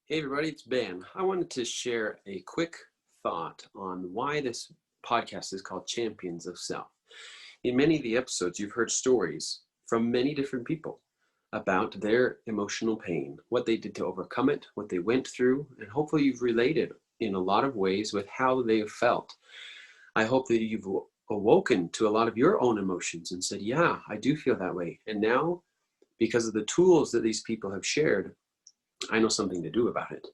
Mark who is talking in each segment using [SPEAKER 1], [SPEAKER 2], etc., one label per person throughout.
[SPEAKER 1] Hey everybody, it's Ben. I wanted to share a quick thought on why this podcast is called Champions of Self. In many of the episodes, you've heard stories from many different people about their emotional pain, what they did to overcome it, what they went through, and hopefully you've related in a lot of ways with how they have felt. I hope that you've awoken to a lot of your own emotions and said, yeah, I do feel that way. And now, because of the tools that these people have shared, I know something to do about it.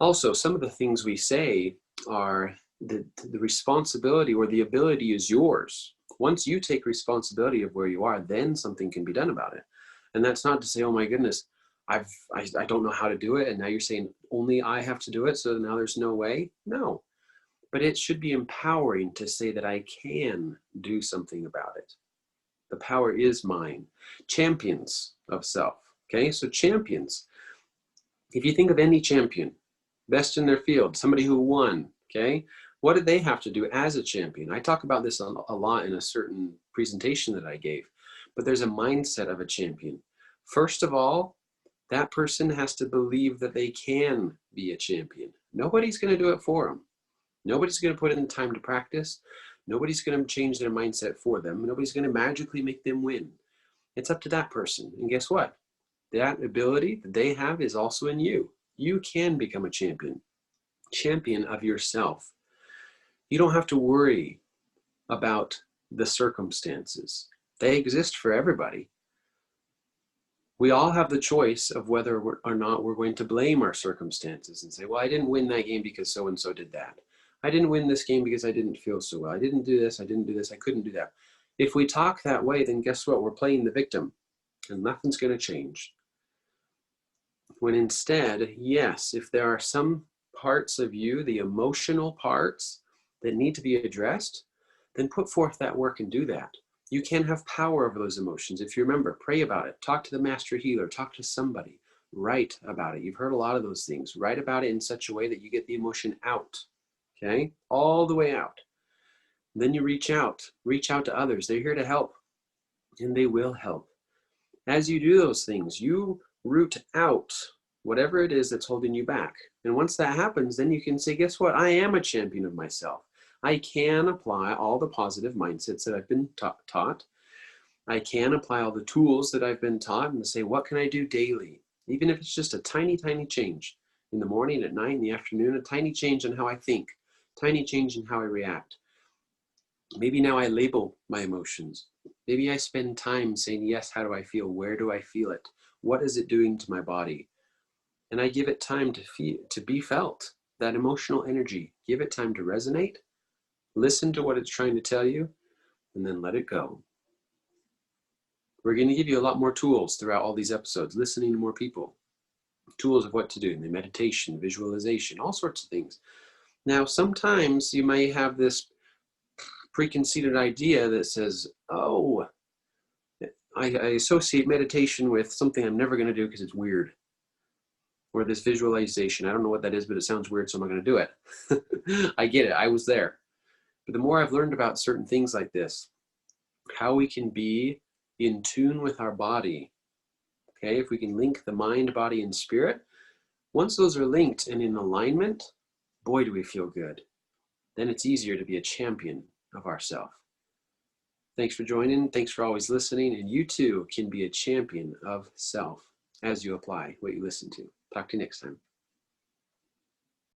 [SPEAKER 1] Also, some of the things we say are the responsibility or the ability is yours. Once you take responsibility of where you are, then something can be done about it. And that's not to say, oh my goodness, I don't know how to do it. And now you're saying only I have to do it. So now there's no way. No, but it should be empowering to say that I can do something about it. The power is mine. Champions of self. Okay. So champions, if you think of any champion, best in their field, somebody who won, okay? What did they have to do as a champion? I talk about this a lot in a certain presentation that I gave, but there's a mindset of a champion. First of all, that person has to believe that they can be a champion. Nobody's going to do it for them. Nobody's going to put in the time to practice. Nobody's going to change their mindset for them. Nobody's going to magically make them win. It's up to that person. And guess what? That ability that they have is also in you. You can become a champion of yourself. You don't have to worry about the circumstances. They exist for everybody. We all have the choice of whether or not we're going to blame our circumstances and say, well, I didn't win that game because so-and-so did that. I didn't win this game because I didn't feel so well. I didn't do this. I didn't do this. I couldn't do that. If we talk that way, then guess what? We're playing the victim and nothing's going to change. When instead, yes, if there are some parts of you, the emotional parts that need to be addressed, then put forth that work and do that. You can have power over those emotions. If you remember, pray about it, talk to the master healer, talk to somebody, write about it. You've heard a lot of those things. Write about it in such a way that you get the emotion out, okay? All the way out. Then you reach out to others. They're here to help, and they will help. As you do those things, you root out whatever it is that's holding you back. And once that happens, then you can say, guess what? I am a champion of myself. I can apply all the positive mindsets that I've been taught. I can apply all the tools that I've been taught and say, what can I do daily? Even if it's just a tiny, tiny change in the morning, at night, in the afternoon, a tiny change in how I think, tiny change in how I react. Maybe now I label my emotions. Maybe I spend time saying, yes, how do I feel? Where do I feel it? What is it doing to my body? And I give it time to be felt, that emotional energy. Give it time to resonate. Listen to what it's trying to tell you, and then let it go. We're going to give you a lot more tools throughout all these episodes, listening to more people, tools of what to do, the meditation, visualization, all sorts of things. Now, sometimes you may have this preconceived idea that says, oh, I associate meditation with something I'm never going to do because it's weird. Or this visualization. I don't know what that is, but it sounds weird, so I'm not going to do it. I get it. I was there. But the more I've learned about certain things like this, how we can be in tune with our body, okay? If we can link the mind, body, and spirit, once those are linked and in alignment, boy, do we feel good. Then it's easier to be a champion of ourself. Thanks for joining. Thanks for always listening. And you too can be a champion of self as you apply what you listen to. Talk to you next time.